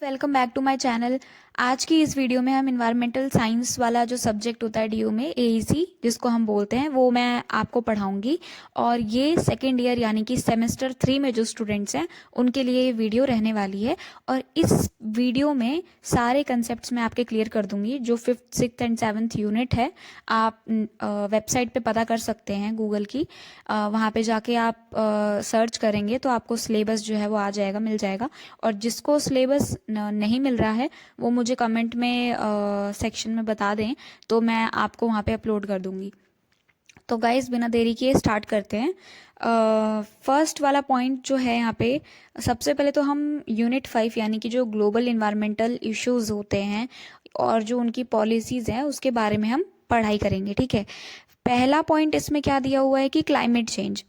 Welcome back to my channel. आज की इस वीडियो में हम इन्वायरमेंटल साइंस वाला जो सब्जेक्ट होता है डीयू में एईसी जिसको हम बोलते हैं वो मैं आपको पढ़ाऊंगी। और ये सेकेंड ईयर यानी कि सेमेस्टर 3 में जो स्टूडेंट्स हैं उनके लिए ये वीडियो रहने वाली है। और इस वीडियो में सारे कंसेप्ट्स मैं आपके क्लियर कर दूंगी। जो 5th 6th and 7th unit है आप वेबसाइट पे पता कर सकते हैं गूगल की। वहाँ पे जाके आप सर्च करेंगे तो आपको सिलेबस जो है वो आ जाएगा, मिल जाएगा। और जिसको सिलेबस नहीं मिल रहा है वो मुझे कमेंट में सेक्शन में बता दें तो मैं आपको वहाँ पे अपलोड कर दूंगी। तो गाइस बिना देरी किए स्टार्ट करते हैं। फर्स्ट वाला पॉइंट जो है यहाँ पे, सबसे पहले तो हम यूनिट 5 यानी कि जो ग्लोबल इन्वायरमेंटल इश्यूज होते हैं और जो उनकी पॉलिसीज हैं उसके बारे में हम पढ़ाई करेंगे। ठीक है, पहला पॉइंट इसमें क्या दिया हुआ है कि क्लाइमेट चेंज।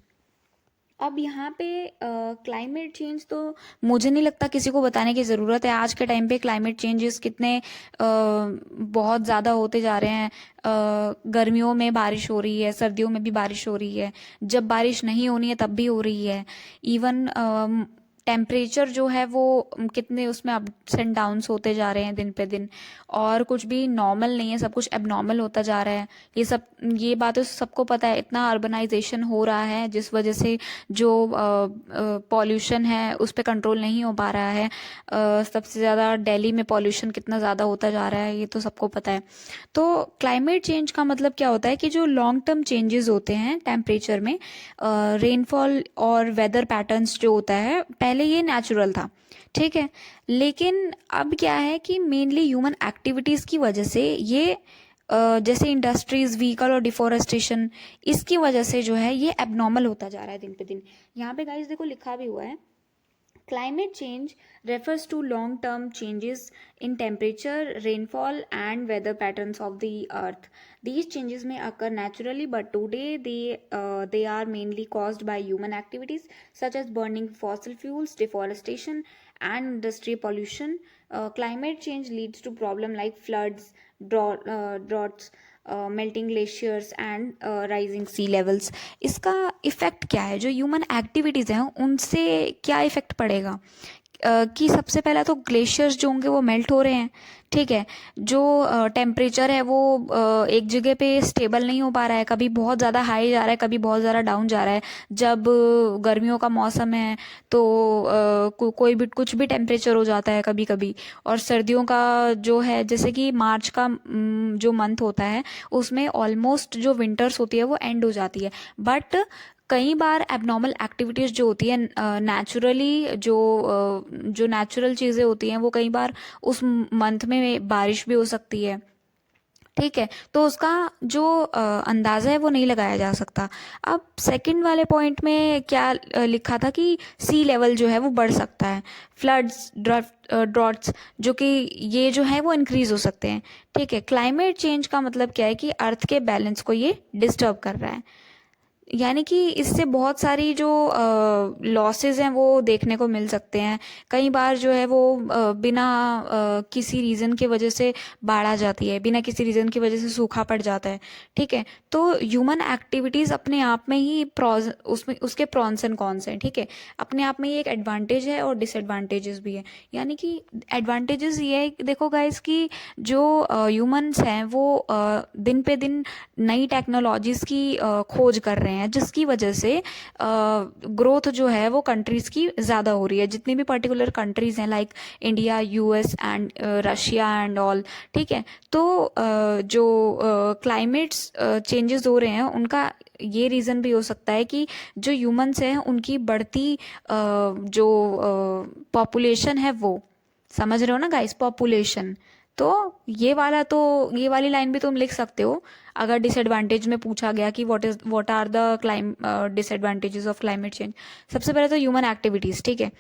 अब यहाँ पे क्लाइमेट चेंज तो मुझे नहीं लगता किसी को बताने की ज़रूरत है। आज के टाइम पे क्लाइमेट चेंजेस कितने बहुत ज़्यादा होते जा रहे हैं। गर्मियों में बारिश हो रही है, सर्दियों में भी बारिश हो रही है, जब बारिश नहीं होनी है तब भी हो रही है। इवन टेम्परेचर जो है वो कितने उसमें अप्स एंड डाउन्स होते जा रहे हैं दिन पे दिन। और कुछ भी नॉर्मल नहीं है, सब कुछ एबनॉर्मल होता जा रहा है। ये बात तो सबको पता है। इतना अर्बनाइजेशन हो रहा है जिस वजह से जो पॉल्यूशन है उस पर कंट्रोल नहीं हो पा रहा है। सबसे ज़्यादा दिल्ली में पॉल्यूशन कितना ज़्यादा होता जा रहा है ये तो सबको पता है। तो क्लाइमेट चेंज का मतलब क्या होता है कि जो लॉन्ग टर्म चेंजेस होते हैं टेम्परेचर में, रेनफॉल और वेदर पैटर्न्स जो होता है, पहले ये नेचुरल था। ठीक है, लेकिन अब क्या है कि मेनली ह्यूमन एक्टिविटीज़ की वजह से ये जैसे इंडस्ट्रीज, व्हीकल और डिफोरेस्टेशन, इसकी वजह से जो है ये एबनॉर्मल होता जा रहा है दिन पे दिन। यहाँ पे गाइस देखो लिखा भी हुआ है, climate change refers to long-term changes in temperature, rainfall, and weather patterns of the Earth. These changes may occur naturally, but today they are mainly caused by human activities such as burning fossil fuels, deforestation, and industrial pollution. Climate change leads to problems like floods, droughts, melting glaciers and rising sea levels. इसका effect क्या है, जो human activities हैं उनसे क्या effect पड़ेगा? कि सबसे पहला तो ग्लेशियर्स जो होंगे वो मेल्ट हो रहे हैं। ठीक है, जो टेम्परेचर है वो एक जगह पे स्टेबल नहीं हो पा रहा है, कभी बहुत ज़्यादा हाई जा रहा है, कभी बहुत ज़्यादा डाउन जा रहा है। जब गर्मियों का मौसम है तो कोई भी कुछ भी टेम्परेचर हो जाता है कभी कभी। और सर्दियों का जो है, जैसे कि मार्च का जो मंथ होता है उसमें ऑलमोस्ट जो विंटर्स होती है वो एंड हो जाती है। बट कई बार एबनॉर्मल एक्टिविटीज़ जो होती है नेचुरली, जो नेचुरल चीज़ें होती हैं वो कई बार उस मंथ में बारिश भी हो सकती है। ठीक है, तो उसका जो अंदाज़ा है वो नहीं लगाया जा सकता। अब सेकंड वाले पॉइंट में क्या लिखा था कि सी लेवल जो है वो बढ़ सकता है, फ्लड्स, ड्रॉट्स जो कि ये जो है वो इंक्रीज हो सकते हैं। ठीक है, क्लाइमेट चेंज का मतलब क्या है कि अर्थ के बैलेंस को ये डिस्टर्ब कर रहा है। यानी कि इससे बहुत सारी जो लॉसेस हैं वो देखने को मिल सकते हैं। कई बार जो है वो बिना किसी रीज़न की वजह से बाढ़ आ जाती है, बिना किसी रीज़न की वजह से सूखा पड़ जाता है। ठीक है, तो ह्यूमन एक्टिविटीज़ अपने आप में ही उसमें उसके प्रॉन्स एंड कॉन्स हैं। ठीक है, अपने आप में ही एक एडवांटेज है और डिसएडवांटेजेस भी है। यानी कि एडवांटेजेस ये है कि देखो गाइस कि जो ह्यूमन्स हैं वो दिन पे दिन नई टेक्नोलॉजीज़ की खोज कर रहे हैं, जिसकी वजह से ग्रोथ जो है वो कंट्रीज़ की ज़्यादा हो रही है। जितनी भी पर्टिकुलर कंट्रीज़ हैं like India, US and Russia and all. ठीक है, तो जो क्लाइमेट्स चेंजेस हो रहे हैं उनका ये रीज़न भी हो सकता है कि जो ह्यूमंस हैं उनकी बढ़ती जो पॉपुलेशन है वो, समझ रहे हो ना गाइस, पॉपुलेशन। तो ये वाली लाइन भी तुम लिख सकते हो अगर डिसएडवांटेज में पूछा गया कि what are the disadvantages of climate change. सबसे पहले तो ह्यूमन एक्टिविटीज़। ठीक है,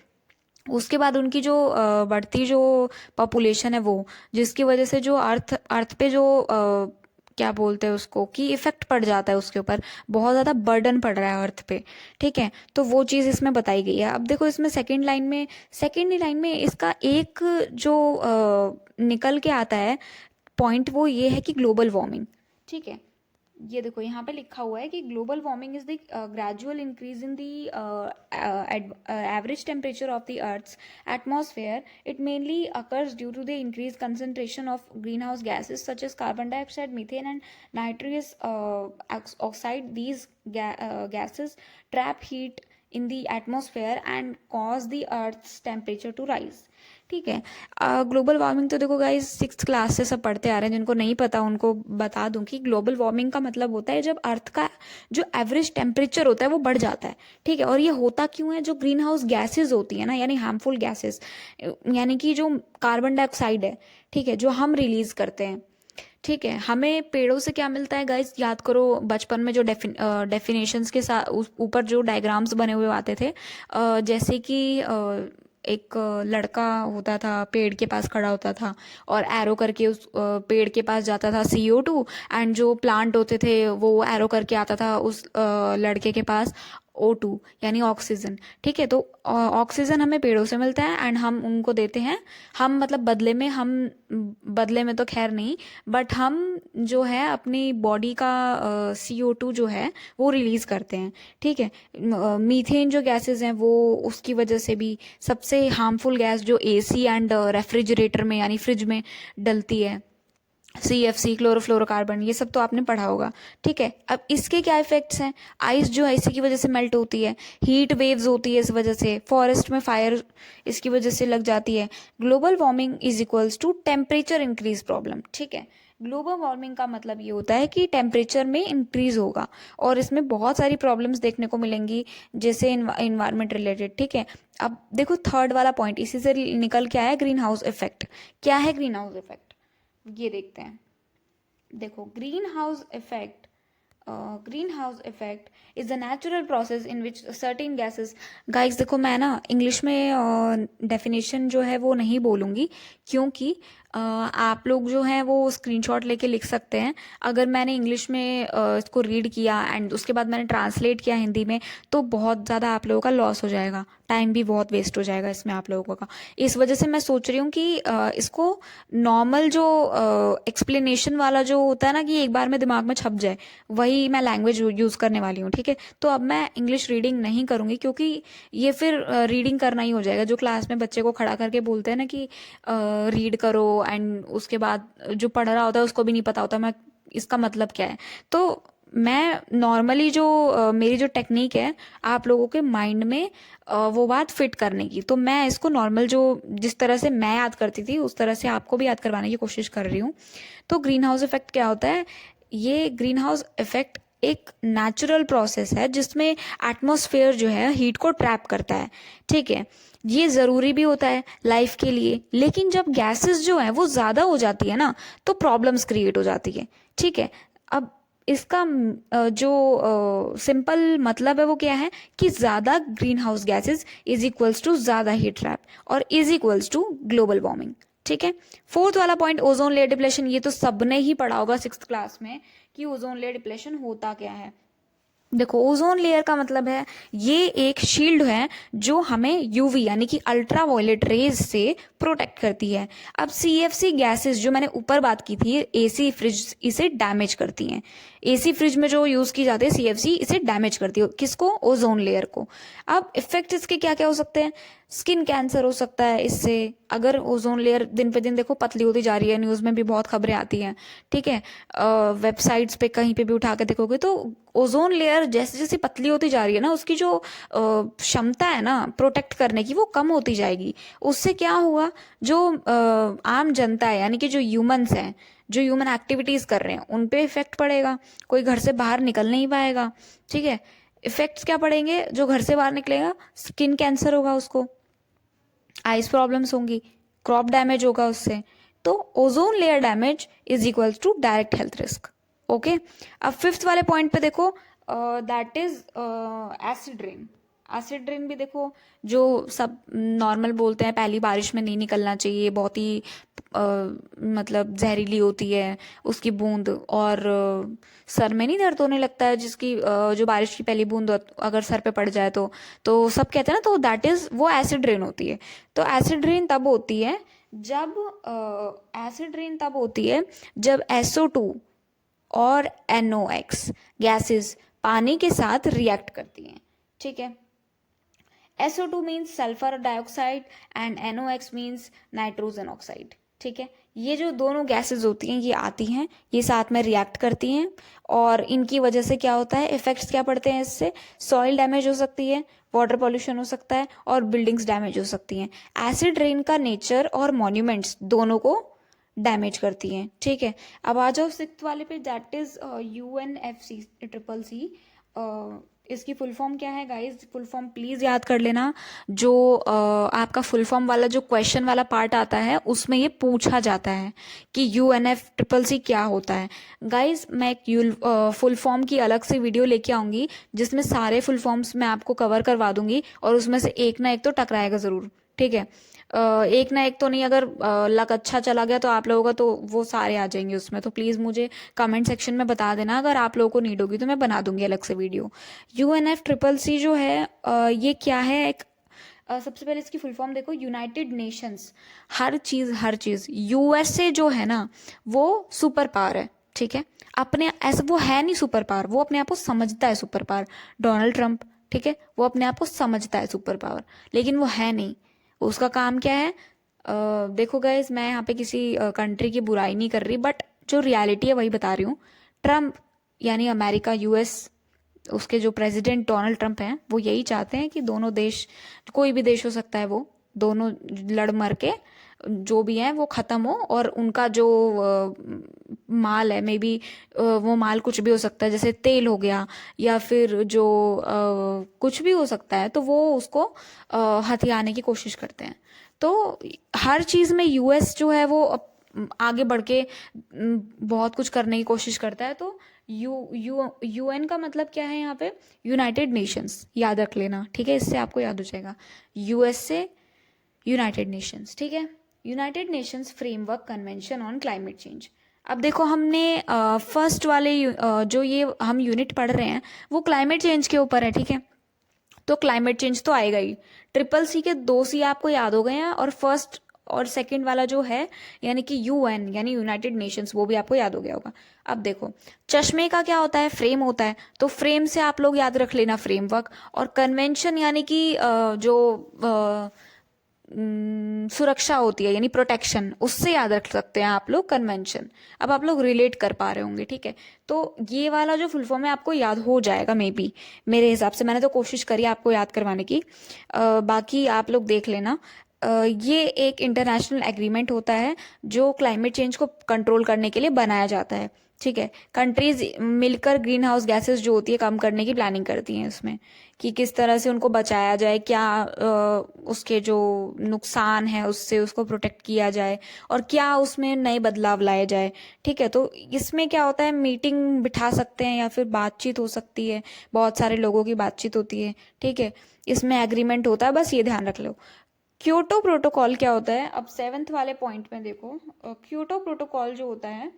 उसके बाद उनकी जो बढ़ती जो पॉपुलेशन है वो, जिसकी वजह से जो अर्थ पे जो क्या बोलते हैं उसको कि इफेक्ट पड़ जाता है, उसके ऊपर बहुत ज़्यादा बर्डन पड़ रहा है अर्थ पे। ठीक है, तो वो चीज़ इसमें बताई गई है। अब देखो इसमें सेकेंड लाइन में इसका एक जो निकल के आता है पॉइंट वो ये है कि ग्लोबल वार्मिंग। ठीक है, ये देखो यहाँ पे लिखा हुआ है कि global warming is the gradual increase in the average temperature of the earth's atmosphere. It mainly occurs due to the increase concentration of green house gases such as carbon dioxide, methane and nitrous oxide. These gases trap heat in the atmosphere and cause the earth's temperature to rise. ठीक है. Global warming तो देखो guys 6th class से सब पढ़ते आ रहे हैं, जिनको नहीं पता उनको बता दूं कि ग्लोबल वार्मिंग का मतलब होता है जब अर्थ का जो एवरेज टेम्परेचर होता है वो बढ़ जाता है. ठीक है. और ये होता क्यों है? जो ग्रीन हाउस गैसेज होती है ना, यानी हार्मफुल गैसेज, यानी कि जो कार्बन डाइऑक्साइड है, ठीक है, जो हम रिलीज करते हैं. ठीक है. हमें पेड़ों से क्या मिलता है गाइस? याद करो बचपन में जो डेफिनेशंस के साथ ऊपर जो डायग्राम्स बने हुए आते थे, जैसे कि एक लड़का होता था, पेड़ के पास खड़ा होता था और एरो करके उस पेड़ के पास जाता था CO2, एंड जो प्लांट होते थे वो एरो करके आता था उस लड़के के पास O2 यानी ऑक्सीजन. ठीक है. तो ऑक्सीजन हमें पेड़ों से मिलता है एंड हम उनको देते हैं. हम मतलब बदले में तो खैर नहीं, बट हम जो है अपनी बॉडी का CO2 जो है वो रिलीज करते हैं. ठीक है. मीथेन जो गैसेस हैं वो उसकी वजह से भी सबसे हार्मफुल गैस जो AC एंड रेफ्रिजरेटर में यानी फ्रिज में डलती है, CFC, क्लोरोफ्लोरोकार्बन, ये सब तो आपने पढ़ा होगा. ठीक है. अब इसके क्या इफेक्ट्स हैं? आइस जो है इसी की वजह से मेल्ट होती है, हीट वेव्स होती है इस वजह से, फॉरेस्ट में फायर इसकी वजह से लग जाती है. Global warming is equals to temperature increase problem. ठीक है. ग्लोबल वार्मिंग का मतलब ये होता है कि टेम्परेचर में इंक्रीज होगा और इसमें बहुत सारी प्रॉब्लम्स देखने को मिलेंगी, जैसे इन्वायरमेंट रिलेटेड. ठीक है. अब देखो थर्ड वाला पॉइंट इसी से निकल के आया, ग्रीन हाउस इफेक्ट. क्या है ग्रीन हाउस इफेक्ट? ये देखते हैं. देखो green house effect is a natural process in which certain gases. Guys देखो मैं ना इंग्लिश में डेफिनेशन जो है वो नहीं बोलूँगी, क्योंकि आप लोग जो हैं वो स्क्रीनशॉट लेके लिख सकते हैं. अगर मैंने इंग्लिश में इसको रीड किया एंड उसके बाद मैंने ट्रांसलेट किया हिंदी में तो बहुत ज़्यादा आप लोगों का लॉस हो जाएगा, टाइम भी बहुत वेस्ट हो जाएगा इसमें आप लोगों का. इस वजह से मैं सोच रही हूँ कि इसको नॉर्मल जो एक्सप्लेनेशन वाला जो होता है ना कि एक बार में दिमाग में छप जाए, वही मैं लैंग्वेज यूज़ करने वाली हूँ. ठीक है. तो अब मैं इंग्लिश रीडिंग नहीं करूँगी क्योंकि ये फिर रीडिंग करना ही हो जाएगा. जो क्लास में बच्चे को खड़ा करके बोलते हैं ना कि रीड करो एंड उसके बाद जो पढ़ रहा होता है उसको भी नहीं पता होता मैं इसका मतलब क्या है. तो मैं नॉर्मली जो मेरी जो टेक्निक है आप लोगों के माइंड में वो बात फिट करने की, तो मैं इसको नॉर्मल जो जिस तरह से मैं याद करती थी उस तरह से आपको भी याद करवाने की कोशिश कर रही हूँ. तो ग्रीन हाउस इफेक्ट क्या होता है? ये ग्रीन हाउस इफेक्ट एक नेचुरल प्रोसेस है जिसमें एटमॉस्फेयर जो है हीट को ट्रैप करता है. ठीक है. ये ज़रूरी भी होता है लाइफ के लिए, लेकिन जब गैसेस जो है वो ज़्यादा हो जाती है ना तो प्रॉब्लम्स क्रिएट हो जाती है. ठीक है. अब इसका जो सिंपल मतलब है वो क्या है कि ज़्यादा green house gases is equals to ज़्यादा हीट ट्रैप और is equals to global warming. ठीक है. फोर्थ वाला पॉइंट ओजोन लेयर डिप्लेशन. ये तो सबने ही पढ़ा होगा 6th क्लास में कि ओजोन लेयर डिप्लेशन होता क्या है. देखो ओजोन लेयर का मतलब है ये एक शील्ड है जो हमें UV यानी कि अल्ट्रा वायलेट रेज से प्रोटेक्ट करती है. अब CFC गैसेस जो मैंने ऊपर बात की थी, AC फ्रिज इसे डैमेज करती हैं. AC फ्रिज में जो यूज की जाती है CFC इसे डैमेज करती है. किसको? ओजोन लेयर को. अब इफेक्ट इसके क्या क्या हो सकते हैं? स्किन कैंसर हो सकता है इससे, अगर ओजोन लेयर दिन पे दिन देखो पतली होती जा रही है, न्यूज़ में भी बहुत खबरें आती हैं. ठीक है. वेबसाइट्स पे कहीं पे भी उठा के देखोगे तो ओजोन लेयर जैसे जैसे पतली होती जा रही है ना उसकी जो क्षमता है ना प्रोटेक्ट करने की वो कम होती जाएगी. उससे क्या होगा? जो आम जनता है यानी कि जो ह्यूमंस हैं, जो ह्यूमन एक्टिविटीज़ कर रहे हैं उन पे इफेक्ट पड़ेगा. कोई घर से बाहर निकल नहीं पाएगा. ठीक है. इफेक्ट्स क्या पड़ेंगे? जो घर से बाहर निकलेगा स्किन कैंसर होगा उसको, आइज प्रॉब्लम्स होंगी, क्रॉप डैमेज होगा उससे. तो ozone layer damage is equals to direct health risk. Okay. अब 5th वाले पॉइंट पे देखो, that is acid rain. Acid rain भी देखो जो सब नॉर्मल बोलते हैं पहली बारिश में नहीं निकलना चाहिए, बहुत ही मतलब जहरीली होती है उसकी बूंद, और सर में नहीं दर्द होने लगता है जिसकी जो बारिश की पहली बूंद अगर सर पे पड़ जाए तो सब कहते हैं ना, तो दैट इज वो एसिड रेन होती है. तो एसिड रेन तब होती है जब SO2 और NOx गैसेस पानी के साथ रिएक्ट करती हैं, ठीक है। SO2 means sulphur dioxide and NOx means nitrogen oxide, ठीक है। ये जो दोनों गैसेस होती हैं ये आती हैं, ये साथ में रिएक्ट करती हैं और इनकी वजह से क्या होता है, इफेक्ट्स क्या पड़ते हैं इससे, सॉइल डैमेज हो सकती है, वाटर पॉल्यूशन हो सकता है और बिल्डिंग्स डैमेज हो सकती हैं। एसिड रेन का नेचर और मॉन्यूमेंट्स दोनों को डैमेज करती हैं, ठीक है। अब आ जाओ सिक्स्थ वाले पे, दैट इज UNFCCC। इसकी फुल फॉर्म क्या है गाइस, फुल फॉर्म प्लीज याद कर लेना। जो आपका फुल फॉर्म वाला जो क्वेश्चन वाला पार्ट आता है उसमें ये पूछा जाता है कि UNFCCC क्या होता है। गाइस मैं एक फुल फॉर्म की अलग से वीडियो लेके आऊंगी जिसमें सारे फुल फॉर्म्स मैं आपको कवर करवा दूंगी और उसमें से एक ना एक तो टकराएगा जरूर, ठीक है। एक ना एक तो नहीं, अगर लक अच्छा चला गया तो आप लोगों का तो वो सारे आ जाएंगे उसमें। तो प्लीज़ मुझे कमेंट सेक्शन में बता देना, अगर आप लोगों को नीड होगी तो मैं बना दूंगी अलग से वीडियो। UNFCCC जो है ये क्या है, एक सबसे पहले इसकी फुल फॉर्म देखो, यूनाइटेड नेशंस। हर चीज़ USA जो है ना वो सुपर पावर है, ठीक है। अपने ऐसा वो है नहीं सुपर पावर, वो अपने आप को समझता है सुपर पावर। डोनाल्ड ट्रंप, ठीक है, वो अपने आप को समझता है सुपर पावर, लेकिन वो है नहीं। उसका काम क्या है, देखो गाइज मैं यहाँ पे किसी कंट्री की बुराई नहीं कर रही, बट जो रियलिटी है वही बता रही हूँ। ट्रम्प यानी अमेरिका, US, उसके जो प्रेसिडेंट डोनाल्ड ट्रंप हैं वो यही चाहते हैं कि दोनों देश, कोई भी देश हो सकता है, वो दोनों लड़ मर के जो भी है वो ख़त्म हो और उनका जो माल है, मे बी वो माल कुछ भी हो सकता है, जैसे तेल हो गया या फिर जो कुछ भी हो सकता है, तो वो उसको हथियाने की कोशिश करते हैं। तो हर चीज़ में US जो है वो आगे बढ़ के बहुत कुछ करने की कोशिश करता है। तो UN का मतलब क्या है यहाँ पे, यूनाइटेड नेशंस, याद रख लेना, ठीक है, इससे आपको याद हो जाएगा। USA यूनाइटेड नेशंस, ठीक है। United Nations framework convention on climate change. अब देखो हमने फर्स्ट वाले जो ये हम यूनिट पढ़ रहे हैं वो क्लाइमेट चेंज के ऊपर है, ठीक है। तो क्लाइमेट चेंज तो आएगा ही। CCC के 2C आपको याद हो गए हैं और फर्स्ट और सेकंड वाला जो है यानी कि UN यानी यूनाइटेड नेशंस, वो भी आपको याद हो गया होगा। अब देखो चश्मे का क्या होता है, फ्रेम होता है, तो फ्रेम से आप लोग याद रख लेना फ्रेमवर्क, और कन्वेंशन यानी कि जो सुरक्षा होती है यानी प्रोटेक्शन, उससे याद रख सकते हैं आप लोग कन्वेंशन। अब आप लोग रिलेट कर पा रहे होंगे, ठीक है। तो ये वाला जो फुल फॉर्म है आपको याद हो जाएगा मे बी, मेरे हिसाब से, मैंने तो कोशिश करी आपको याद करवाने की। बाकी आप लोग देख लेना। ये एक इंटरनेशनल एग्रीमेंट होता है जो क्लाइमेट चेंज को कंट्रोल करने के लिए बनाया जाता है, ठीक है। कंट्रीज मिलकर ग्रीन हाउस गैसेस जो होती है कम करने की प्लानिंग करती हैं इसमें, कि किस तरह से उनको बचाया जाए, क्या उसके जो नुकसान है उससे उसको प्रोटेक्ट किया जाए और क्या उसमें नए बदलाव लाए जाए, ठीक है। तो इसमें क्या होता है, मीटिंग बिठा सकते हैं या फिर बातचीत हो सकती है, बहुत सारे लोगों की बातचीत होती है, ठीक है। इसमें एग्रीमेंट होता है, बस ये ध्यान रख लो। क्योटो प्रोटोकॉल क्या होता है, अब 7th वाले पॉइंट में देखो। क्योटो प्रोटोकॉल जो होता है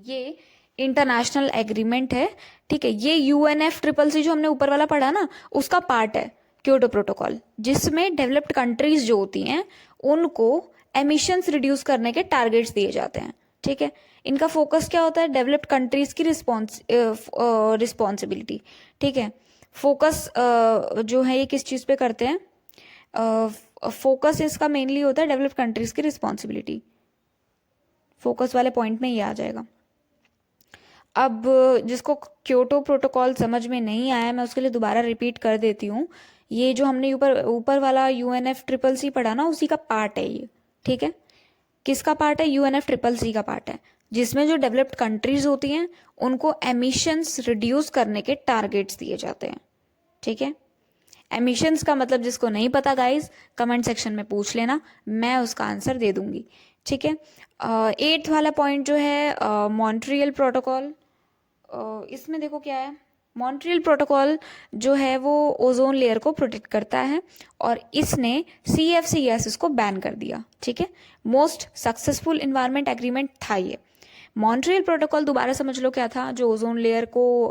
ये इंटरनेशनल एग्रीमेंट है, ठीक है। ये UNFCCC जो हमने ऊपर वाला पढ़ा ना उसका पार्ट है क्योटो प्रोटोकॉल, जिसमें डेवलप्ड कंट्रीज जो होती हैं उनको एमिशंस रिड्यूस करने के टारगेट्स दिए जाते हैं, ठीक है। इनका फोकस क्या होता है, डेवलप्ड कंट्रीज की रिस्पॉन्सिबिलिटी, ठीक है। फोकस जो है ये किस चीज़ पे करते हैं, फोकस इसका मेनली होता है डेवलप्ड कंट्रीज की रिस्पॉन्सिबिलिटी। फोकस वाले पॉइंट में ये आ जाएगा। अब जिसको क्योटो प्रोटोकॉल समझ में नहीं आया, मैं उसके लिए दोबारा रिपीट कर देती हूँ। ये जो हमने ऊपर ऊपर वाला UNFCCC पढ़ा ना उसी का पार्ट है ये, ठीक है। किसका पार्ट है, UNFCCC का पार्ट है, जिसमें जो डेवलप्ड कंट्रीज होती हैं उनको एमिशंस रिड्यूस करने के टारगेट्स दिए जाते हैं, ठीक है। एमिशंस का मतलब जिसको नहीं पता गाइज कमेंट सेक्शन में पूछ लेना, मैं उसका आंसर दे दूंगी, ठीक है। 8th वाला पॉइंट जो है मॉन्ट्रियल प्रोटोकॉल। इसमें देखो क्या है, मॉन्ट्रियल प्रोटोकॉल जो है वो ओजोन लेयर को प्रोटेक्ट करता है और इसने CFC गैसेस को बैन कर दिया, ठीक है। मोस्ट सक्सेसफुल इन्वायरमेंट एग्रीमेंट था ये। मॉन्ट्रियल प्रोटोकॉल दोबारा समझ लो क्या था, जो ओजोन लेयर को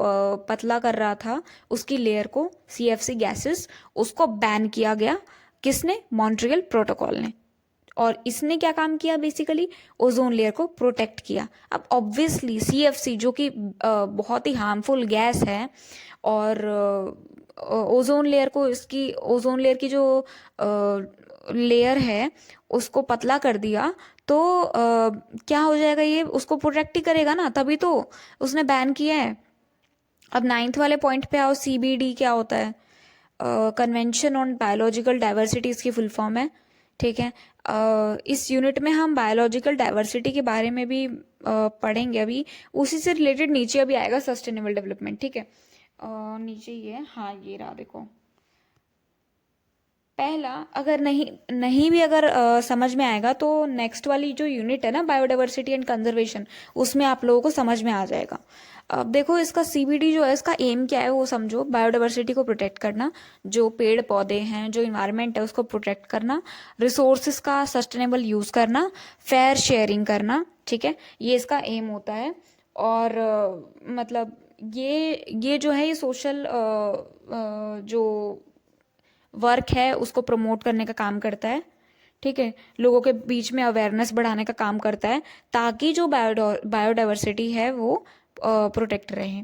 पतला कर रहा था, उसकी लेयर को CFC गैसेस उसको बैन किया गया, किसने, मॉन्ट्रियल प्रोटोकॉल ने। और इसने क्या काम किया, बेसिकली ओजोन लेयर को प्रोटेक्ट किया। अब ऑब्वियसली सीएफसी जो कि बहुत ही हार्मफुल गैस है, और ओजोन लेयर को, इसकी ओजोन लेयर की जो लेयर है उसको पतला कर दिया, तो क्या हो जाएगा, ये उसको प्रोटेक्ट ही करेगा ना, तभी तो उसने बैन किया है। अब 9th वाले पॉइंट पे आओ, सीबीडी क्या होता है, कन्वेंशन ऑन बायोलॉजिकल डाइवर्सिटी इसकी फुल फॉर्म है, ठीक है। इस यूनिट में हम बायोलॉजिकल डाइवर्सिटी के बारे में भी पढ़ेंगे अभी, उसी से रिलेटेड नीचे अभी आएगा सस्टेनेबल डेवलपमेंट, ठीक है। नीचे ये, हाँ ये रहा देखो, पहला अगर नहीं भी अगर समझ में आएगा तो नेक्स्ट वाली जो यूनिट है ना, बायोडाइवर्सिटी एंड कंजर्वेशन, उसमें आप लोगों को समझ में आ जाएगा। अब देखो इसका सीबीडी जो है, इसका एम क्या है वो समझो, बायोडाइवर्सिटी को प्रोटेक्ट करना, जो पेड़ पौधे हैं, जो इन्वायरमेंट है उसको प्रोटेक्ट करना, रिसोर्सेज का सस्टेनेबल यूज करना, फेयर शेयरिंग करना, ठीक है, ये इसका एम होता है। और मतलब ये जो है, ये सोशल जो वर्क है उसको प्रमोट करने का काम करता है, ठीक है, लोगों के बीच में अवेयरनेस बढ़ाने का काम करता है, ताकि जो बायोडाइवर्सिटी है वो प्रोटेक्ट रहे।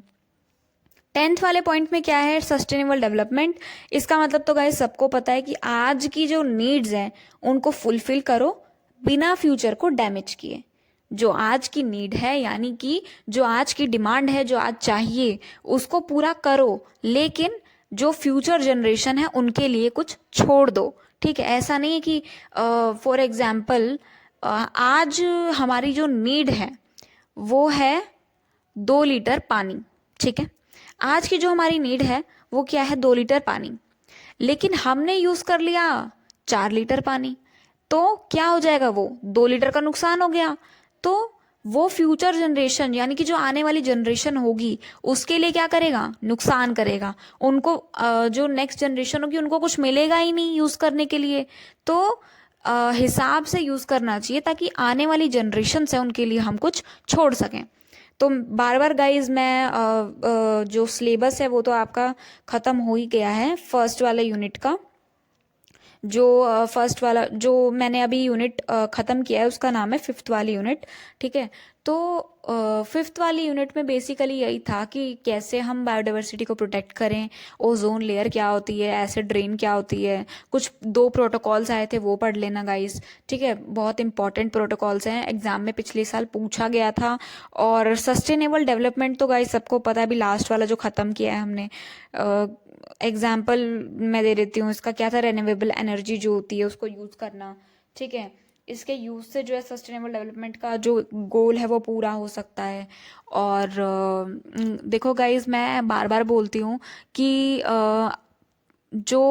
10th वाले पॉइंट में क्या है, सस्टेनेबल डेवलपमेंट। इसका मतलब तो गाइस सबको पता है कि आज की जो नीड्स हैं उनको फुलफिल करो बिना फ्यूचर को डैमेज किए। जो आज की नीड है, यानी कि जो आज की डिमांड है, जो आज चाहिए, उसको पूरा करो, लेकिन जो फ्यूचर जनरेशन है उनके लिए कुछ छोड़ दो, ठीक है। ऐसा नहीं है कि फॉर एग्जाम्पल आज हमारी जो नीड है वो है 2 लीटर पानी, ठीक है। आज की जो हमारी नीड है वो क्या है, 2 लीटर पानी, लेकिन हमने यूज कर लिया 4 लीटर पानी, तो क्या हो जाएगा, वो 2 लीटर का नुकसान हो गया। तो वो फ्यूचर जनरेशन, यानी कि जो आने वाली जनरेशन होगी, उसके लिए क्या करेगा, नुकसान करेगा। उनको जो नेक्स्ट जनरेशन होगी उनको कुछ मिलेगा ही नहीं यूज करने के लिए। तो हिसाब से यूज करना चाहिए, ताकि आने वाली जनरेशन है उनके लिए हम कुछ छोड़ सकें। तो बार बार गाइज मैं जो सिलेबस है वो तो आपका ख़त्म हो ही गया है, फर्स्ट वाले यूनिट का। जो फर्स्ट वाला जो मैंने अभी यूनिट ख़त्म किया है उसका नाम है 5th वाली यूनिट, ठीक है। तो 5th वाली यूनिट में बेसिकली यही था कि कैसे हम बायोडाइवर्सिटी को प्रोटेक्ट करें, ओजोन लेयर क्या होती है, एसिड रेन क्या होती है, कुछ 2 प्रोटोकॉल्स आए थे वो पढ़ लेना गाइस, ठीक है, बहुत इंपॉर्टेंट प्रोटोकॉल्स हैं, एग्जाम में पिछले साल पूछा गया था। और सस्टेनेबल डेवलपमेंट तो गाइस सबको पता है, अभी लास्ट वाला जो ख़त्म किया है हमने। एग्जाम्पल मैं दे देती हूँ, इसका क्या था, रेन्यूएबल एनर्जी जो होती है उसको यूज़ करना, ठीक है। इसके यूज से जो है सस्टेनेबल डेवलपमेंट का जो गोल है वो पूरा हो सकता है। और देखो गाइज, मैं बार बार बोलती हूँ कि जो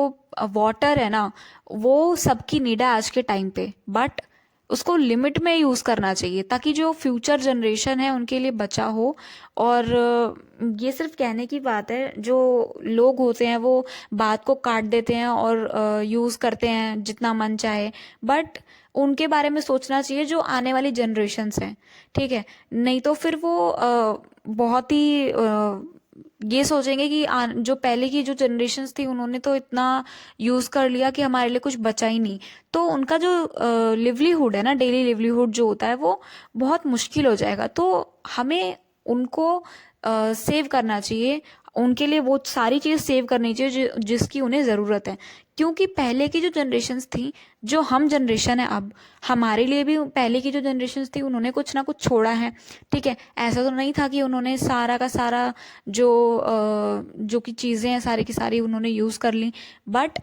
वाटर है ना, वो सबकी नीड है आज के टाइम पे, बट उसको लिमिट में यूज़ करना चाहिए, ताकि जो फ्यूचर जनरेशन है उनके लिए बचा हो। और ये सिर्फ कहने की बात है, जो लोग होते हैं वो बात को काट देते हैं और यूज़ करते हैं जितना मन चाहे, बट उनके बारे में सोचना चाहिए जो आने वाली जनरेशन्स हैं, ठीक है। नहीं तो फिर वो बहुत ही ये सोचेंगे कि जो पहले की जो जनरेशन्स थी उन्होंने तो इतना यूज़ कर लिया कि हमारे लिए कुछ बचा ही नहीं। तो उनका जो लिवलीहुड है ना, डेली लिवलीहुड जो होता है वो बहुत मुश्किल हो जाएगा। तो हमें उनको सेव करना चाहिए, उनके लिए वो सारी चीज़ सेव करनी चाहिए जिसकी उन्हें ज़रूरत है। क्योंकि पहले की जो जनरेशन्स थी, जो हम जनरेशन है अब, हमारे लिए भी पहले की जो जनरेशन्स थी उन्होंने कुछ ना कुछ छोड़ा है, ठीक है। ऐसा तो नहीं था कि उन्होंने सारा का सारा जो की चीज़ें हैं सारी की सारी उन्होंने यूज़ कर ली, बट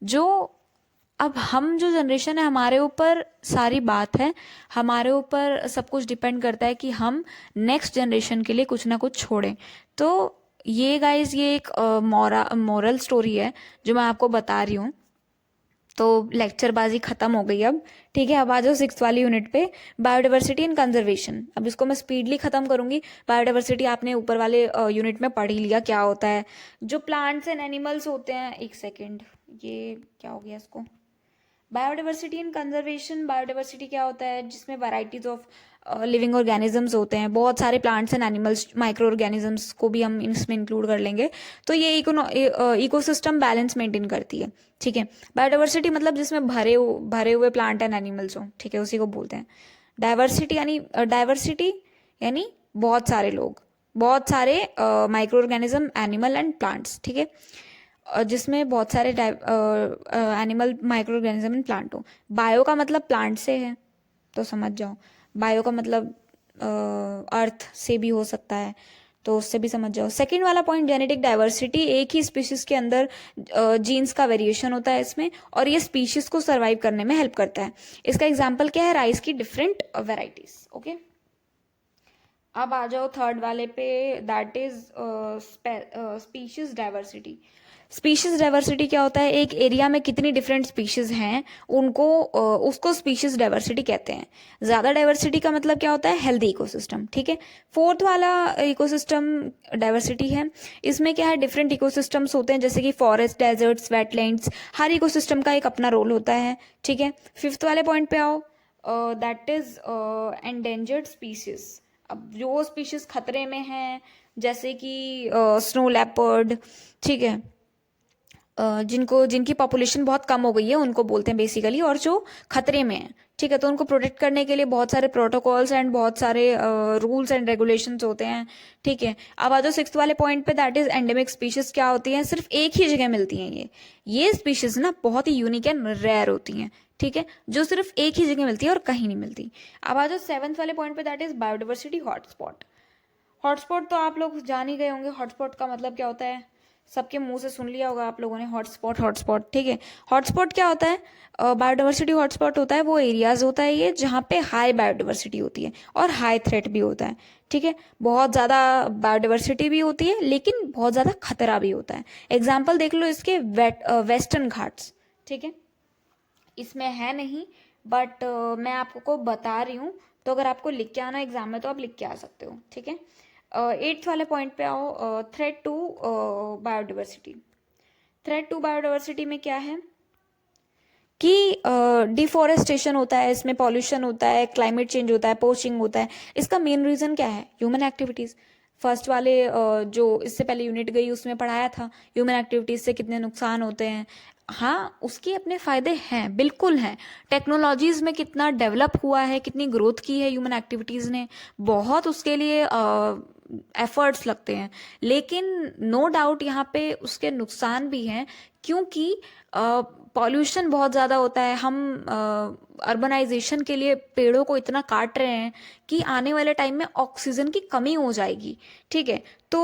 जो अब हम जो जनरेशन है हमारे ऊपर सारी बात है, हमारे ऊपर सब कुछ डिपेंड करता है कि हम नेक्स्ट जनरेशन के लिए कुछ ना कुछ छोड़ें। तो ये गाइज, ये एक मॉरल स्टोरी है जो मैं आपको बता रही हूँ। तो लेक्चरबाजी खत्म हो गई अब, ठीक है। अब आ जाओ 6th वाली यूनिट पे, बायोडाइवर्सिटी एंड कंजर्वेशन। अब इसको मैं स्पीडली खत्म करूंगी। बायोडाइवर्सिटी आपने ऊपर वाले यूनिट में पढ़ ही लिया क्या होता है। जो प्लांट्स एंड एनिमल्स होते हैं, एक सेकेंड, ये क्या हो गया इसको, बायोडाइवर्सिटी इन कंजर्वेशन, बायोडाइवर्सिटी क्या होता है, जिसमें वैराइटीज ऑफ लिविंग ऑर्गेनिजम्स होते हैं, बहुत सारे plants and animals, micro organisms को भी हम इसमें इंक्लूड कर लेंगे। तो ये इकोसिस्टम बैलेंस मेंटेन करती है, ठीक है। बायोडाइवर्सिटी मतलब जिसमें भरे हुए प्लांट एंड एनिमल्स हो, ठीक है, उसी को बोलते हैं डाइवर्सिटी यानी बहुत सारे लोग, बहुत सारे micro organism, animal and plants, ठीक है, जिसमें बहुत सारे animal, micro organism and plant हो। बायो का मतलब प्लांट से है, तो समझ जाओ। बायो का मतलब अर्थ से भी हो सकता है, तो उससे भी समझ जाओ। सेकंड वाला पॉइंट, जेनेटिक डाइवर्सिटी, एक ही स्पीशीज के अंदर जीन्स का वेरिएशन होता है इसमें, और ये स्पीशीज को सर्वाइव करने में हेल्प करता है। इसका एग्जाम्पल क्या है, राइस की डिफरेंट वेराइटीज, ओके। अब आ जाओ थर्ड वाले पे, that is species diversity. Species diversity क्या होता है, एक एरिया में कितनी डिफरेंट स्पीशीज हैं उनको उसको स्पीशीज डाइवर्सिटी कहते हैं। ज्यादा डाइवर्सिटी का मतलब क्या होता है, हेल्दी इकोसिस्टम, ठीक है। फोर्थ वाला इकोसिस्टम डाइवर्सिटी है, इसमें क्या है, डिफरेंट इकोसिस्टम्स होते हैं, जैसे कि फॉरेस्ट, डेजर्ट्स, वेटलैंड्स, हर इकोसिस्टम का एक अपना रोल होता है, ठीक है। फिफ्थ वाले पॉइंट पे आओ, दैट इज एंडेंजर्ड स्पीशीज। अब जो स्पीशीज खतरे में हैं, जैसे कि स्नो लेपर्ड, ठीक है, जिनकी पॉपुलेशन बहुत कम हो गई है उनको बोलते हैं बेसिकली, और जो खतरे में है, ठीक है, तो उनको प्रोटेक्ट करने के लिए बहुत सारे प्रोटोकॉल्स एंड बहुत सारे रूल्स एंड रेगुलेशंस होते हैं, ठीक है। अब आ जाओ सिक्स्थ वाले पॉइंट पे, दैट इज एंडेमिक स्पीशीज। क्या होती हैं, सिर्फ एक ही जगह मिलती हैं ये स्पीशीज ना बहुत ही यूनिक एंड रेयर होती हैं, ठीक है, जो सिर्फ एक ही जगह मिलती है और कहीं नहीं मिलती। अब आ जाओ सेवंथ वाले पॉइंट पे, that is biodiversity hotspot. Hotspot तो आप लोग जान ही गए होंगे, हॉटस्पॉट का मतलब क्या होता है, सबके मुंह से सुन लिया होगा आप लोगों ने, हॉटस्पॉट हॉटस्पॉट, ठीक है। हॉटस्पॉट क्या होता है, बायोडाइवर्सिटी हॉटस्पॉट होता है वो एरियाज होता है ये जहाँ पे हाई बायोडाइवर्सिटी होती है और हाई थ्रेट भी होता है, ठीक है। बहुत ज़्यादा बायोडाइवर्सिटी भी होती है लेकिन बहुत ज़्यादा खतरा भी होता है। एग्जाम्पल देख लो इसके, वेस्टर्न घाट्स, ठीक है, इसमें है नहीं, बट मैं आपको बता रही हूँ, तो अगर आपको लिख के आना एग्जाम में तो आप लिख के आ सकते हो, ठीक है। एट्थ वाले पॉइंट पे आओ, threat to biodiversity. Threat to biodiversity में क्या है कि डिफॉरेस्टेशन होता है, इसमें पॉल्यूशन होता है, क्लाइमेट चेंज होता है, पोचिंग होता है। इसका मेन रीजन क्या है, ह्यूमन एक्टिविटीज। फर्स्ट वाले जो इससे पहले यूनिट गई उसमें पढ़ाया था ह्यूमन एक्टिविटीज से कितने नुकसान होते हैं। हाँ, उसके अपने फायदे हैं, बिल्कुल हैं। टेक्नोलॉजीज में कितना डेवलप हुआ है, कितनी ग्रोथ की है ह्यूमन एक्टिविटीज ने, बहुत उसके लिए एफर्ट्स लगते हैं, लेकिन नो डाउट यहाँ पे उसके नुकसान भी हैं, क्योंकि पॉल्यूशन बहुत ज़्यादा होता है। हम अर्बनाइजेशन के लिए पेड़ों को इतना काट रहे हैं कि आने वाले टाइम में ऑक्सीजन की कमी हो जाएगी, ठीक है। तो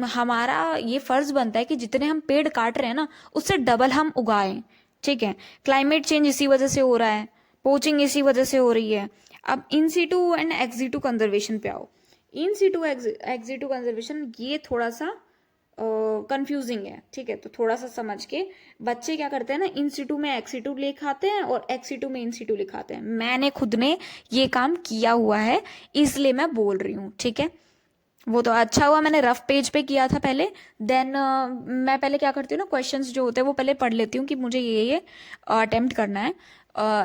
हमारा ये फर्ज बनता है कि जितने हम पेड़ काट रहे हैं ना, उससे डबल हम उगाएं, ठीक है। क्लाइमेट चेंज इसी वजह से हो रहा है, पोचिंग इसी वजह से हो रही है। अब in situ and ex situ conservation पे आओ। इन सीटू एक्सिटू कंजर्वेशन ये थोड़ा सा कंफ्यूजिंग है, ठीक है, तो थोड़ा सा समझ के। बच्चे क्या करते हैं ना, इन सीटू में एक्सिटू लिखाते हैं और एक्सिटू में इन सीटू लिखाते हैं। मैंने खुद ने ये काम किया हुआ है, इसलिए मैं बोल रही हूँ, ठीक है। वो तो अच्छा हुआ मैंने रफ पेज पे किया था पहले, देन मैं पहले क्या करती हूँ ना, क्वेश्चंस जो होते हैं वो पहले पढ़ लेती हूँ कि मुझे ये अटेम्प्ट करना है,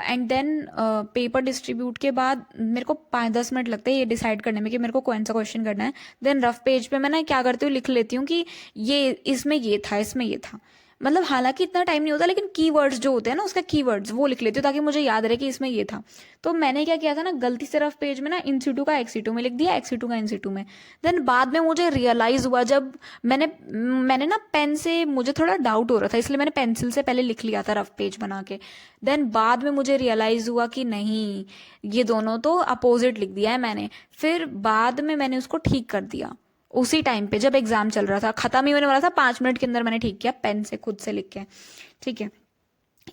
एंड देन पेपर डिस्ट्रीब्यूट के बाद मेरे को 5-10 मिनट लगते हैं ये डिसाइड करने में कि मेरे को कौन सा क्वेश्चन करना है। देन रफ पेज पे मैं ना क्या करती हूँ, लिख लेती हूँ कि ये इसमें ये था, इसमें ये था। मतलब हालांकि इतना टाइम नहीं होता, लेकिन कीवर्ड्स जो होते हैं ना, उसका कीवर्ड्स वो लिख लेती हूँ ताकि मुझे याद रहे कि इसमें ये था। तो मैंने क्या किया था ना, गलती से रफ पेज में ना इंसीटू का एक्सीटू में लिख दिया, एक्सीटू का इंसीटू में। देन बाद में मुझे रियलाइज हुआ, जब मैंने ना पेन से, मुझे थोड़ा डाउट हो रहा था इसलिए मैंने पेंसिल से पहले लिख लिया था रफ पेज बना के। देन बाद में मुझे रियलाइज हुआ कि नहीं, ये दोनों तो अपोजिट लिख दिया है मैंने। फिर बाद में मैंने उसको ठीक कर दिया, उसी टाइम पे जब एग्जाम चल रहा था, खत्म ही होने वाला था, 5 मिनट के अंदर मैंने ठीक किया, पेन से खुद से लिख के, ठीक है।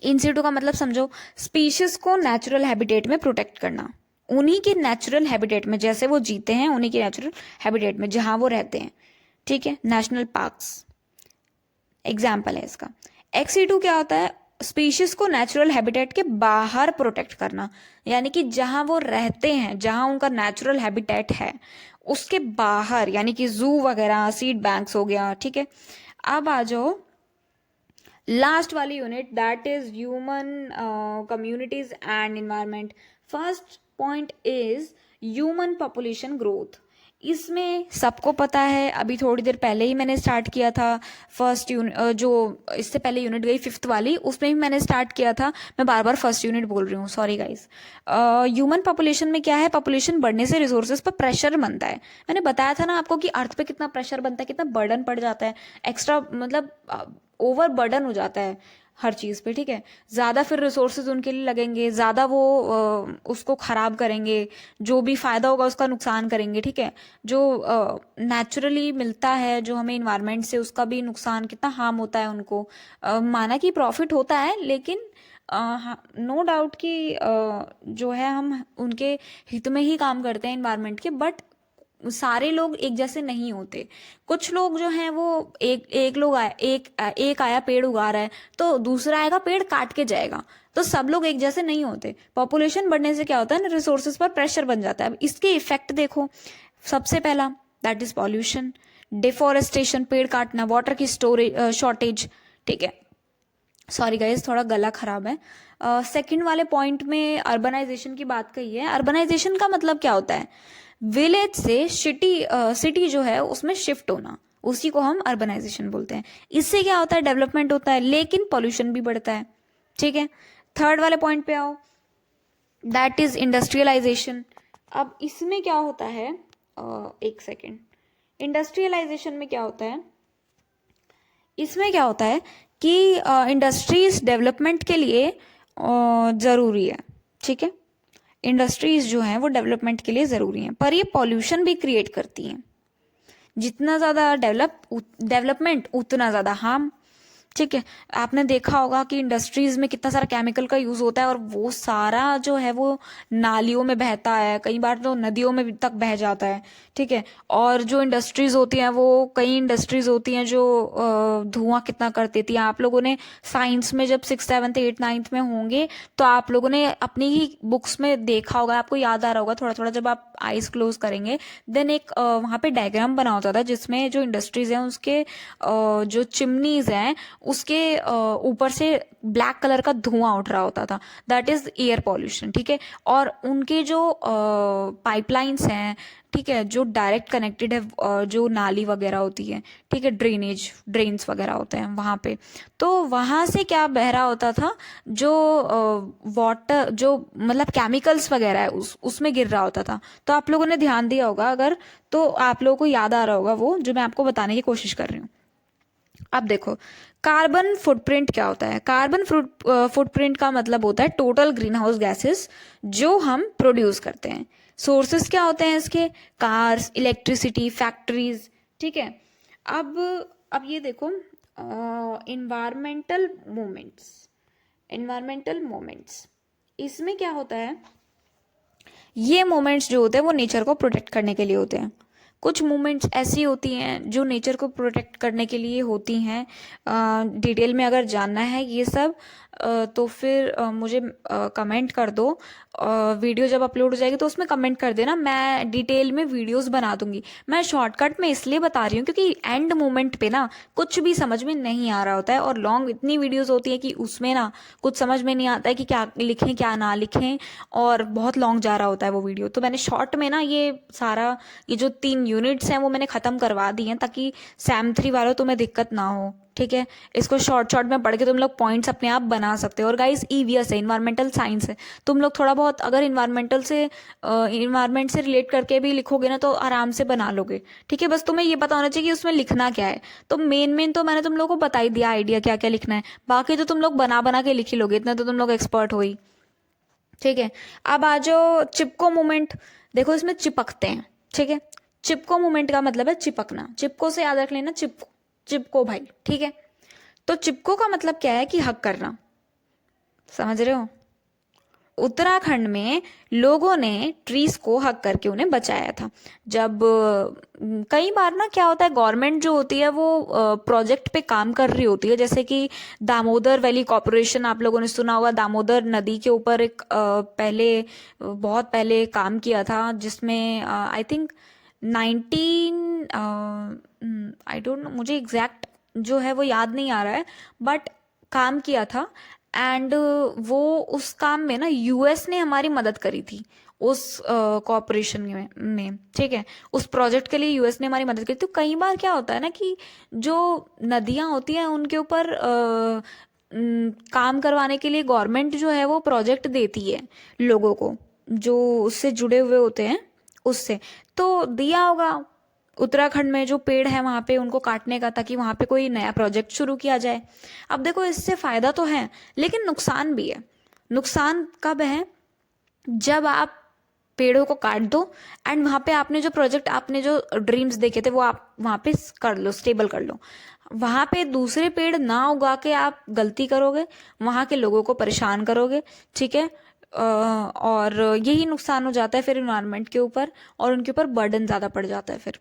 इंसीटू का मतलब समझो, स्पीशीज को नेचुरल हैबिटेट में प्रोटेक्ट करना, उन्हीं के नेचुरल हैबिटेट में, जैसे वो जीते हैं उन्हीं के नेचुरल हैबिटेट में जहां वो रहते हैं, ठीक है। नेशनल पार्क्स एग्जाम्पल है इसका। एक्सीटू क्या होता है, स्पीशीज को नेचुरल हैबिटेट के बाहर प्रोटेक्ट करना, यानी कि जहां वो रहते हैं, जहां उनका नेचुरल हैबिटेट है उसके बाहर, यानी कि जू वगैरह, सीड बैंक्स हो गया, ठीक है। अब आ जाओ लास्ट वाली unit that is human communities and environment. First point is human population growth. इसमें सबको पता है, अभी थोड़ी देर पहले ही मैंने स्टार्ट किया था फर्स्ट यूनिट, जो इससे पहले यूनिट गई फिफ्थ वाली, उसमें भी मैंने स्टार्ट किया था। मैं बार बार फर्स्ट यूनिट बोल रही हूँ, सॉरी गाइस। ह्यूमन पॉपुलेशन में क्या है, पॉपुलेशन बढ़ने से रिसोर्सेज पर प्रेशर बनता है। मैंने बताया था ना आपको कि अर्थ पे कितना प्रेशर बनता है, कितना बर्डन पड़ जाता है, एक्स्ट्रा मतलब ओवर बर्डन हो जाता है हर चीज़ पे, ठीक है। ज़्यादा फिर रिसोर्सेज उनके लिए लगेंगे, ज़्यादा वो उसको ख़राब करेंगे, जो भी फ़ायदा होगा उसका नुकसान करेंगे, ठीक है। जो नेचुरली मिलता है जो हमें इन्वायरमेंट से, उसका भी नुकसान, कितना हार्म होता है उनको। माना कि प्रॉफिट होता है, लेकिन नो डाउट कि जो है हम उनके हित में ही काम करते हैं इन्वायरमेंट के, बट सारे लोग एक जैसे नहीं होते। कुछ लोग जो हैं वो एक लोग आया, एक आया पेड़ उगा रहा है, तो दूसरा आएगा पेड़ काट के जाएगा। तो सब लोग एक जैसे नहीं होते। पॉपुलेशन बढ़ने से क्या होता है ना, रिसोर्सेज पर प्रेशर बन जाता है। अब इसके इफेक्ट देखो, सबसे पहला दैट इज पॉल्यूशन, डिफोरेस्टेशन, पेड़ काटना, वाटर की स्टोरेज शॉर्टेज, ठीक है। सॉरी गाइज, थोड़ा गला खराब है। सेकंड वाले पॉइंट में अर्बनाइजेशन की बात कही है। अर्बनाइजेशन का मतलब क्या होता है, विलेज से सिटी जो है उसमें शिफ्ट होना, उसी को हम अर्बनाइजेशन बोलते हैं। इससे क्या होता है, डेवलपमेंट होता है, लेकिन पॉल्यूशन भी बढ़ता है, ठीक है। थर्ड वाले पॉइंट पे आओ, दैट इज इंडस्ट्रियलाइजेशन। अब इसमें क्या होता है, एक सेकेंड, इंडस्ट्रियलाइजेशन में क्या होता है, इसमें क्या होता है कि इंडस्ट्रीज डेवलपमेंट के लिए ज़रूरी है, ठीक है। इंडस्ट्रीज जो हैं वो डेवलपमेंट के लिए ज़रूरी हैं, पर ये पॉल्यूशन भी क्रिएट करती हैं। जितना ज़्यादा डेवलपमेंट उतना ज़्यादा हार्म, ठीक है। आपने देखा होगा कि इंडस्ट्रीज में कितना सारा केमिकल का यूज होता है, और वो सारा जो है वो नालियों में बहता है, कई बार तो नदियों में तक बह जाता है, ठीक है। और जो इंडस्ट्रीज होती हैं, वो कई इंडस्ट्रीज होती हैं जो धुआं कितना कर देती हैं। आप लोगों ने साइंस में जब 6th 7th 8th 9th में होंगे, तो आप लोगों ने अपनी ही बुक्स में देखा होगा, आपको याद आ रहा होगा थोड़ा थोड़ा, जब आप आईज क्लोज करेंगे देन एक वहाँ पे डायग्राम बना होता था, जिसमें जो इंडस्ट्रीज हैं उसके जो चिमनीज हैं उसके ऊपर से ब्लैक कलर का धुआं उठ रहा होता था, दैट इज एयर पॉल्यूशन, ठीक है। और उनके जो पाइपलाइंस हैं, ठीक है, जो डायरेक्ट कनेक्टेड है, जो नाली वगैरह होती है, ठीक है, ड्रेन्स वगैरह होते हैं वहाँ पे, तो वहाँ से क्या बह रहा होता था, जो वाटर जो मतलब केमिकल्स वगैरह है उसमें गिर रहा होता था। तो आप लोगों ने ध्यान दिया होगा अगर, तो आप लोगों को याद आ रहा होगा वो जो मैं आपको बताने की कोशिश कर रही हूँ। अब देखो, कार्बन फुटप्रिंट क्या होता है। कार्बन फुटप्रिंट का मतलब होता है टोटल ग्रीन हाउस गैसेस जो हम प्रोड्यूस करते हैं। सोर्सेस क्या होते हैं इसके, कार्स, इलेक्ट्रिसिटी, फैक्ट्रीज, ठीक है। अब ये देखो, इन्वायरमेंटल मोमेंट्स, इसमें क्या होता है, ये मोमेंट्स जो होते हैं वो नेचर को प्रोटेक्ट करने के लिए होते हैं। कुछ मूवमेंट्स ऐसी होती हैं जो नेचर को प्रोटेक्ट करने के लिए होती हैं। डिटेल में अगर जानना है ये सब, तो फिर मुझे कमेंट कर दो। वीडियो जब अपलोड हो जाएगी तो उसमें कमेंट कर देना, मैं डिटेल में वीडियोस बना दूंगी। मैं शॉर्टकट में इसलिए बता रही हूँ क्योंकि एंड मोमेंट पे ना कुछ भी समझ में नहीं आ रहा होता है, और लॉन्ग इतनी वीडियोस होती है कि उसमें ना कुछ समझ में नहीं आता है कि क्या लिखें क्या ना लिखें, और बहुत लॉन्ग जा रहा होता है वो वीडियो। तो मैंने शॉर्ट में ना ये जो 3 यूनिट्स हैं वो मैंने ख़त्म करवा दी हैं, ताकि सैम 3 वालों तुम्हें दिक्कत ना हो, ठीक है। इसको शॉर्ट में पढ़ के तुम लोग पॉइंट्स अपने आप बना सकते हो। और गाइस, ईवीएस है, इन्वायरमेंटल साइंस है, तुम लोग थोड़ा बहुत अगर इन्वायरमेंट से रिलेट करके भी लिखोगे ना तो आराम से बना लोगे, ठीक है। बस तुम्हें ये पता होना चाहिए कि उसमें लिखना क्या है। तो मेन तो मैंने तुम लोग को बता ही दिया आइडिया क्या क्या लिखना है, बाकी तो तुम लोग बना के लिख ही लोगे, इतना तो तुम लोग एक्सपर्ट हो ही, ठीक है। अब आ जाओ चिपको मूवमेंट। देखो इसमें चिपकते हैं, ठीक है। चिपको मूवमेंट का मतलब है चिपकना। चिपको से याद रख लेना, चिपको भाई, ठीक है। तो चिपको का मतलब क्या है कि हक करना, समझ रहे हो। उत्तराखंड में लोगों ने ट्रीज को हक करके उन्हें बचाया था। जब कई बार ना क्या होता है, गवर्नमेंट जो होती है वो प्रोजेक्ट पे काम कर रही होती है, जैसे कि दामोदर वैली कॉरपोरेशन, आप लोगों ने सुना होगा, दामोदर नदी के ऊपर एक बहुत पहले काम किया था, जिसमें I think 19 I don't know, मुझे एग्जैक्ट जो है वो याद नहीं आ रहा है, बट काम किया था। एंड वो उस काम में ना यूएस ने हमारी मदद करी थी उस कॉपरेशन में, ठीक है। उस प्रोजेक्ट के लिए यूएस ने हमारी मदद करी। तो कई बार क्या होता है ना कि जो नदियां होती हैं उनके ऊपर काम करवाने के लिए गवर्नमेंट जो है वो प्रोजेक्ट देती है लोगों को जो उससे जुड़े हुए होते हैं उससे। तो दिया होगा उत्तराखंड में जो पेड़ है वहां पे उनको काटने का, ताकि वहां पे कोई नया प्रोजेक्ट शुरू किया जाए। अब देखो इससे फायदा तो है लेकिन नुकसान भी है। नुकसान कब है? जब आप पेड़ों को काट दो एंड वहां पे आपने जो प्रोजेक्ट, आपने जो ड्रीम्स देखे थे वो आप वहां पे कर लो, स्टेबल कर लो। वहां पे दूसरे पेड़ ना उगा के आप गलती करोगे, वहां के लोगों को परेशान करोगे, ठीक है। और यही नुकसान हो जाता है फिर इन्वायरमेंट के ऊपर, और उनके ऊपर बर्डन ज्यादा पड़ जाता है फिर।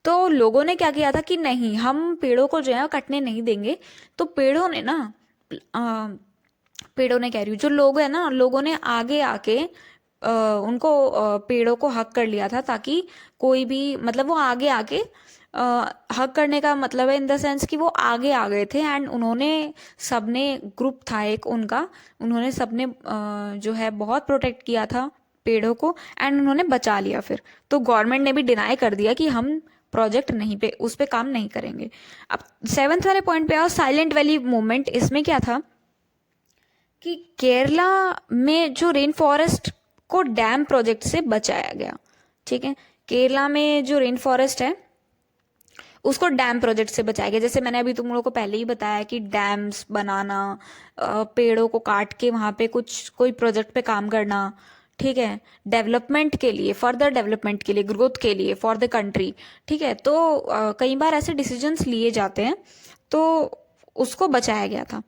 तो लोगों ने क्या किया था कि नहीं, हम पेड़ों को जो है कटने नहीं देंगे। तो पेड़ों ने ना पेड़ों ने कह रही हूँ, जो लोग हैं ना, लोगों ने आगे आके उनको पेड़ों को हक कर लिया था, ताकि कोई भी, मतलब वो आगे आके हक करने का मतलब है इन द सेंस कि वो आगे आ गए थे एंड उन्होंने, सबने, ग्रुप था एक उनका, उन्होंने सबने जो है बहुत प्रोटेक्ट किया था पेड़ों को एंड उन्होंने बचा लिया फिर। तो गवर्नमेंट ने भी डिनाई कर दिया कि हम प्रोजेक्ट नहीं पे, उस पे काम नहीं करेंगे। अब 7th वाले पॉइंट पे आओ, साइलेंट वैली मूवमेंट। इसमें क्या था कि केरला में जो रेन फॉरेस्ट को डैम प्रोजेक्ट से बचाया गया, ठीक है। केरला में जो रेन फॉरेस्ट है उसको डैम प्रोजेक्ट से बचाया गया। जैसे मैंने अभी तुम लोगों को पहले ही बताया कि डैम्स बनाना, पेड़ों को काट के वहां पे कुछ कोई प्रोजेक्ट पे काम करना, ठीक है, डेवलपमेंट के लिए, फर्दर डेवलपमेंट के लिए, ग्रोथ के लिए, फॉर द कंट्री, ठीक है। तो कई बार ऐसे डिसीजंस लिए जाते हैं, तो उसको बचाया गया था।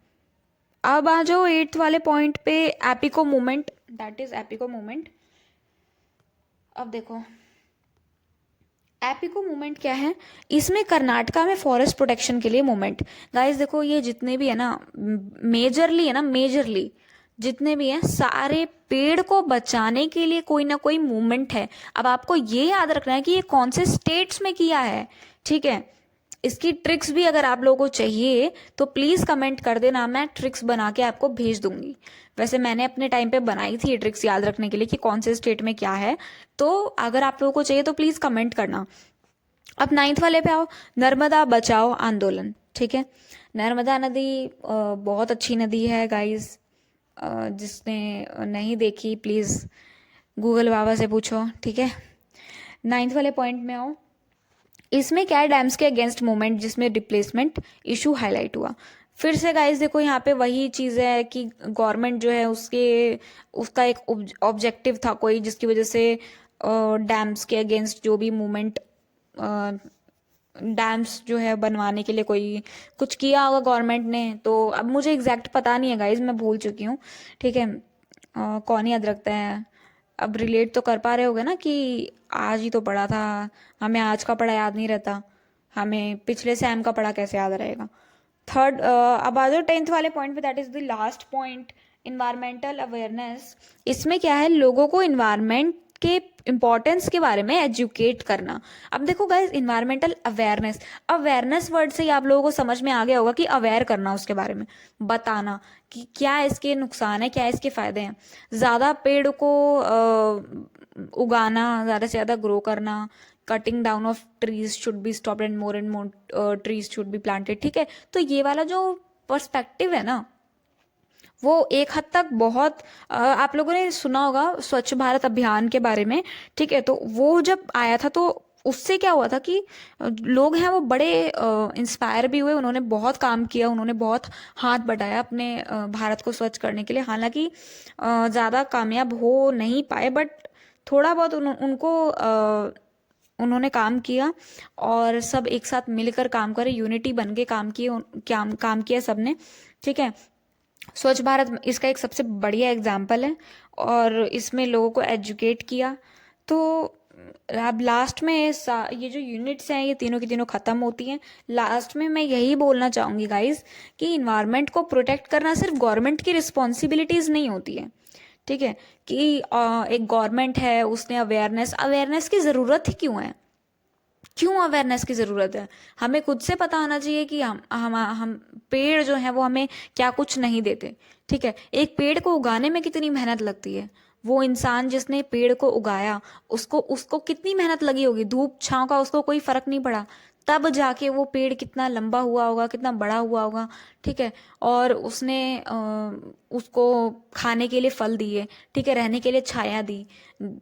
अब आ जाओ 8th वाले पॉइंट पे, Appiko movement, that is Appiko movement. अब देखो एपिको मूवमेंट क्या है। इसमें कर्नाटका में फॉरेस्ट प्रोटेक्शन के लिए मूवमेंट। गाइस देखो ये जितने भी है ना, मेजरली है ना, मेजरली जितने भी हैं सारे पेड़ को बचाने के लिए कोई ना कोई मूवमेंट है। अब आपको ये याद रखना है कि ये कौन से स्टेट्स में किया है, ठीक है। इसकी ट्रिक्स भी अगर आप लोगों को चाहिए तो प्लीज कमेंट कर देना, मैं ट्रिक्स बना के आपको भेज दूंगी। वैसे मैंने अपने टाइम पे बनाई थी ये ट्रिक्स याद रखने के लिए कि कौन से स्टेट में क्या है। तो अगर आप लोगों को चाहिए तो प्लीज कमेंट करना। अब 9th वाले पे आओ, नर्मदा बचाओ आंदोलन, ठीक है। नर्मदा नदी बहुत अच्छी नदी है गाइस। जिसने नहीं देखी प्लीज गूगल बाबा से पूछो, ठीक है। 9th वाले पॉइंट में आओ, इसमें क्या है, डैम्स के अगेंस्ट मूवमेंट जिसमें रिप्लेसमेंट इशू हाईलाइट हुआ। फिर से गाइस देखो यहाँ पे वही चीज़ है कि गवर्नमेंट जो है उसका एक ऑब्जेक्टिव था कोई, जिसकी वजह से डैम्स के अगेंस्ट जो भी मूवमेंट, डैम्स जो है बनवाने के लिए कोई कुछ किया होगा गवर्नमेंट ने। तो अब मुझे एग्जैक्ट पता नहीं है गाइज, मैं भूल चुकी हूँ, ठीक है। कौन याद रखता है? अब रिलेट तो कर पा रहे होगे ना कि आज ही तो पढ़ा था, हमें आज का पढ़ा याद नहीं रहता, हमें पिछले सैम का पढ़ा कैसे याद रहेगा। थर्ड, अब आ जाओ 10th वाले पॉइंट पे, that is the last point, environmental awareness. इसमें क्या है, लोगों को इन्वायरमेंट के इम्पोर्टेंस के बारे में एजुकेट करना। अब देखो guys, environmental awareness, awareness word से ही आप लोगों को समझ में आ गया होगा कि अवेयर करना, उसके बारे में बताना कि क्या इसके नुकसान है, क्या इसके फायदे हैं। ज्यादा पेड़ को उगाना, ज्यादा से ज्यादा ग्रो करना, cutting down of trees should be stopped and more trees should be planted, ठीक है। तो ये वाला जो पर्सपेक्टिव है ना, वो एक हद तक बहुत आप लोगों ने सुना होगा स्वच्छ भारत अभियान के बारे में, ठीक है। तो वो जब आया था तो उससे क्या हुआ था कि लोग हैं वो बड़े इंस्पायर भी हुए, उन्होंने बहुत काम किया, उन्होंने बहुत हाथ बढ़ाया अपने भारत को स्वच्छ करने के लिए। हालांकि ज़्यादा कामयाब हो नहीं पाए, बट थोड़ा बहुत उनको उन्होंने काम किया और सब एक साथ मिलकर काम करे, यूनिटी बन के काम किया सबने, ठीक है। स्वच्छ भारत इसका एक सबसे बढ़िया एग्जाम्पल है और इसमें लोगों को एजुकेट किया। तो अब लास्ट में ये जो यूनिट्स हैं ये तीनों की तीनों खत्म होती हैं। लास्ट में मैं यही बोलना चाहूंगी गाइस कि इन्वायरमेंट को प्रोटेक्ट करना सिर्फ गवर्नमेंट की रिस्पॉन्सिबिलिटीज नहीं होती है, ठीक है। कि एक गवर्नमेंट है, उसने अवेयरनेस की जरूरत ही क्यों है? क्यों अवेयरनेस की ज़रूरत है? हमें खुद से पता होना चाहिए कि हम पेड़ जो हैं वो हमें क्या कुछ नहीं देते। ठीक है, एक पेड़ को उगाने में कितनी मेहनत लगती है। वो इंसान जिसने पेड़ को उगाया, उसको उसको कितनी मेहनत लगी होगी, धूप छांव का उसको कोई फर्क नहीं पड़ा, तब जाके वो पेड़ कितना लंबा हुआ होगा, कितना बड़ा हुआ होगा। ठीक है, और उसने उसको खाने के लिए फल दिए, ठीक है, रहने के लिए छाया दी।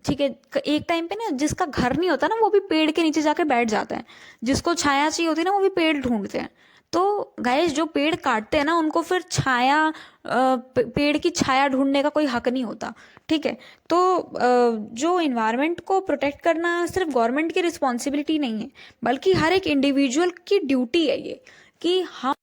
ठीक है, एक टाइम पे ना जिसका घर नहीं होता ना वो भी पेड़ के नीचे जाके बैठ जाता है, जिसको छाया चाहिए होती है ना वो भी पेड़ ढूंढते हैं। तो गाइस, जो पेड़ काटते हैं ना उनको फिर छाया, पेड़ की छाया ढूंढने का कोई हक नहीं होता। ठीक है, तो जो इन्वायरमेंट को प्रोटेक्ट करना सिर्फ गवर्नमेंट की रिस्पॉन्सिबिलिटी नहीं है, बल्कि हर एक इंडिविजुअल की ड्यूटी है ये, कि हम